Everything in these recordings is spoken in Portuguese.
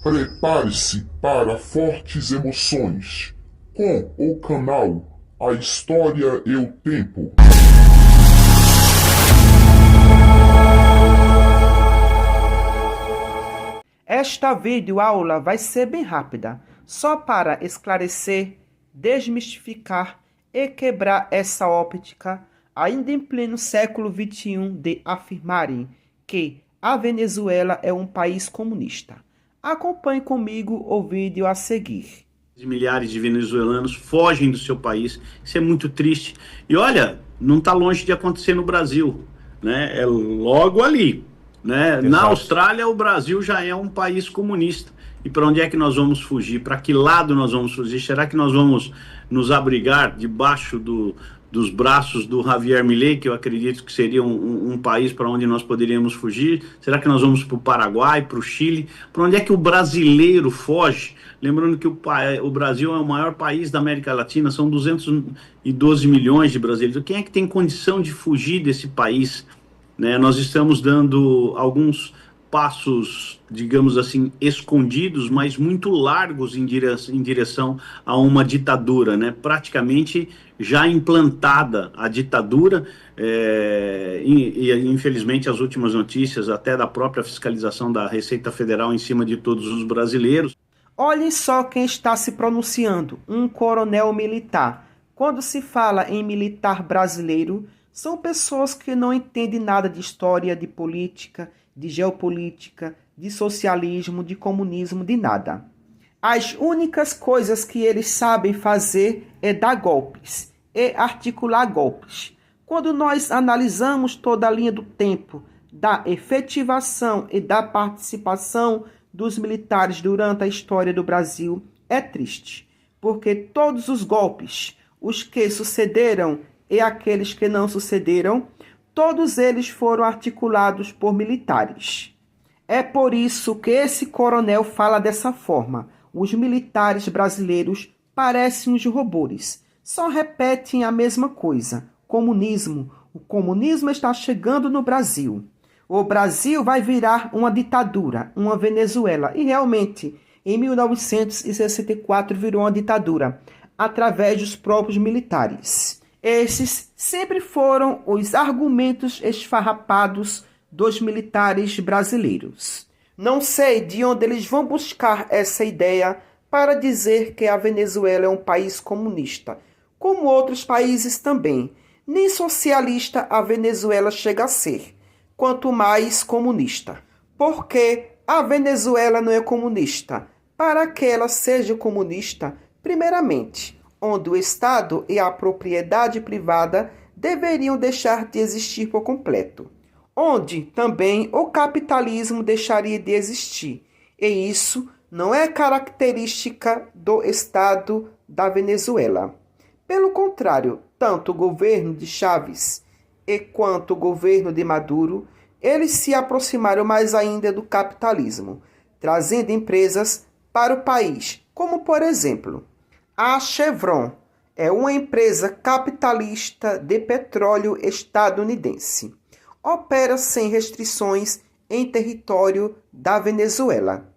Prepare-se para fortes emoções com o canal A História e o Tempo. Esta videoaula vai ser bem rápida, só para esclarecer, desmistificar e quebrar essa óptica, ainda em pleno século XXI, de afirmarem que a Venezuela é um país comunista. Acompanhe comigo o vídeo a seguir. Milhares de venezuelanos fogem do seu país, isso é muito triste. E olha, não está longe de acontecer no Brasil, né? É logo ali, né? Exato. Na Austrália, o Brasil já é um país comunista. E para onde é que nós vamos fugir? Para que lado nós vamos fugir? Será que nós vamos nos abrigar debaixo dos braços do Javier Milei, que eu acredito que seria um país para onde nós poderíamos fugir? Será que nós vamos para o Paraguai, para o Chile? Para onde é que o brasileiro foge? Lembrando que o Brasil é o maior país da América Latina, são 212 milhões de brasileiros. Quem é que tem condição de fugir desse país? Né? Nós estamos dando alguns passos, digamos assim, escondidos, mas muito largos em direção a uma ditadura, né? Praticamente já implantada a ditadura, e infelizmente as últimas notícias até da própria fiscalização da Receita Federal em cima de todos os brasileiros. Olhem só quem está se pronunciando, um coronel militar. Quando se fala em militar brasileiro, são pessoas que não entendem nada de história, de política, de geopolítica, de socialismo, de comunismo, de nada. As únicas coisas que eles sabem fazer é dar golpes e articular golpes. Quando nós analisamos toda a linha do tempo da efetivação e da participação dos militares durante a história do Brasil, é triste, porque todos os golpes, os que sucederam e aqueles que não sucederam, todos eles foram articulados por militares. É por isso que esse coronel fala dessa forma. Os militares brasileiros parecem uns robôs, só repetem a mesma coisa. Comunismo. O comunismo está chegando no Brasil. O Brasil vai virar uma ditadura, uma Venezuela. E realmente, em 1964 virou uma ditadura, através dos próprios militares. Esses sempre foram os argumentos esfarrapados dos militares brasileiros. Não sei de onde eles vão buscar essa ideia para dizer que a Venezuela é um país comunista, como outros países também. Nem socialista a Venezuela chega a ser, quanto mais comunista. Porque a Venezuela não é comunista. Para que ela seja comunista, primeiramente, onde o Estado e a propriedade privada deveriam deixar de existir por completo, onde também o capitalismo deixaria de existir. E isso não é característica do Estado da Venezuela. Pelo contrário, tanto o governo de Chávez quanto o governo de Maduro, eles se aproximaram mais ainda do capitalismo, trazendo empresas para o país, como por exemplo, a Chevron é uma empresa capitalista de petróleo estadunidense. Opera sem restrições em território da Venezuela.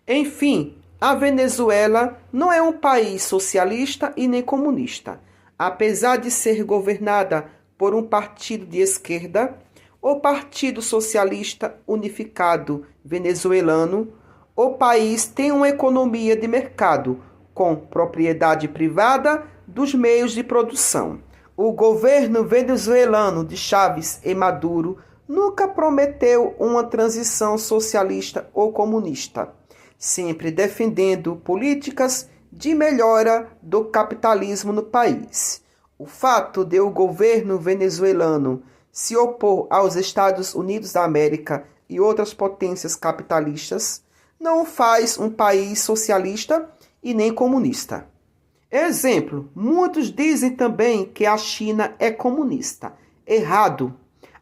Enfim, a Venezuela não é um país socialista e nem comunista. Apesar de ser governada por um partido de esquerda, o Partido Socialista Unificado Venezuelano, o país tem uma economia de mercado, com propriedade privada dos meios de produção. O governo venezuelano de Chávez e Maduro nunca prometeu uma transição socialista ou comunista, sempre defendendo políticas de melhora do capitalismo no país. O fato de o governo venezuelano se opor aos Estados Unidos da América e outras potências capitalistas não o faz um país socialista e nem comunista. Exemplo, muitos dizem também que a China é comunista. Errado.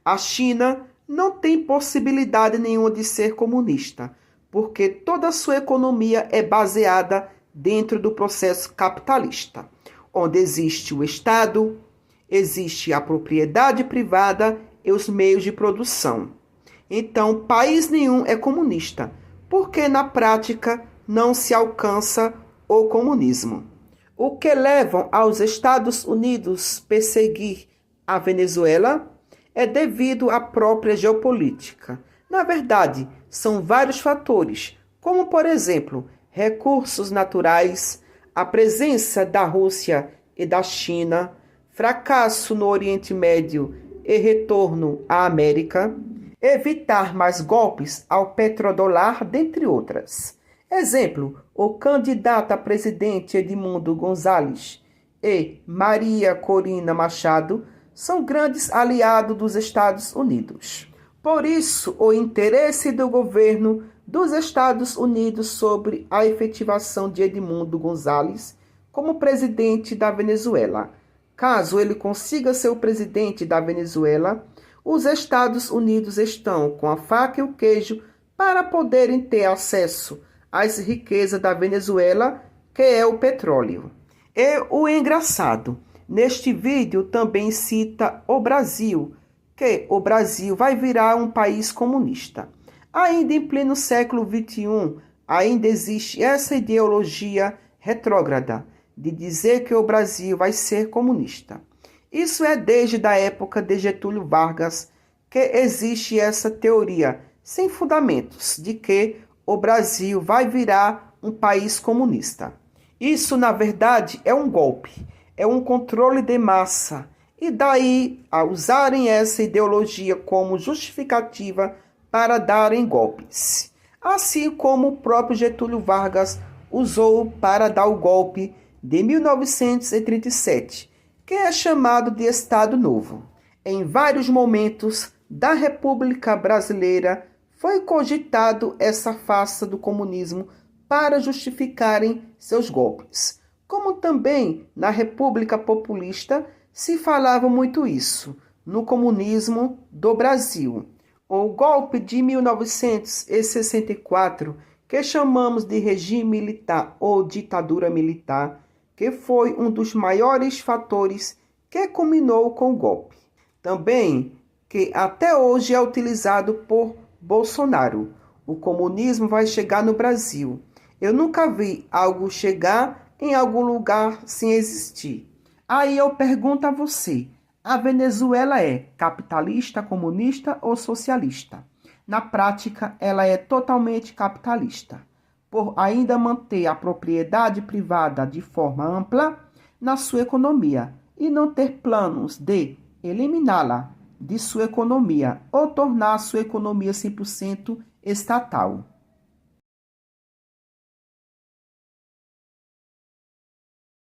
A China não tem possibilidade nenhuma de ser comunista, porque toda a sua economia é baseada dentro do processo capitalista, onde existe o Estado, existe a propriedade privada e os meios de produção. Então, país nenhum é comunista, porque na prática não se alcança o comunismo. O que leva aos Estados Unidos perseguir a Venezuela é devido à própria geopolítica. Na verdade, são vários fatores, como por exemplo, recursos naturais, a presença da Rússia e da China, fracasso no Oriente Médio e retorno à América, evitar mais golpes ao petrodólar, dentre outras. Exemplo, o candidato a presidente Edmundo Gonzalez e Maria Corina Machado são grandes aliados dos Estados Unidos. Por isso, o interesse do governo dos Estados Unidos sobre a efetivação de Edmundo Gonzalez como presidente da Venezuela. Caso ele consiga ser o presidente da Venezuela, os Estados Unidos estão com a faca e o queijo para poderem ter acesso às riquezas da Venezuela, que é o petróleo. E o engraçado, neste vídeo também cita o Brasil, que o Brasil vai virar um país comunista. Ainda em pleno século XXI, ainda existe essa ideologia retrógrada de dizer que o Brasil vai ser comunista. Isso é desde a época de Getúlio Vargas que existe essa teoria sem fundamentos de que o Brasil vai virar um país comunista. Isso, na verdade, é um golpe, é um controle de massa. E daí, a usarem essa ideologia como justificativa para darem golpes. Assim como o próprio Getúlio Vargas usou para dar o golpe de 1937, que é chamado de Estado Novo. Em vários momentos da República Brasileira foi cogitado essa farsa do comunismo para justificarem seus golpes. Como também na República Populista se falava muito isso, no comunismo do Brasil. O golpe de 1964, que chamamos de regime militar ou ditadura militar, que foi um dos maiores fatores que culminou com o golpe. Também que até hoje é utilizado por Bolsonaro. O comunismo vai chegar no Brasil. Eu nunca vi algo chegar em algum lugar sem existir. Aí eu pergunto a você, a Venezuela é capitalista, comunista ou socialista? Na prática, ela é totalmente capitalista, por ainda manter a propriedade privada de forma ampla na sua economia e não ter planos de eliminá-la de sua economia ou tornar sua economia 100% estatal.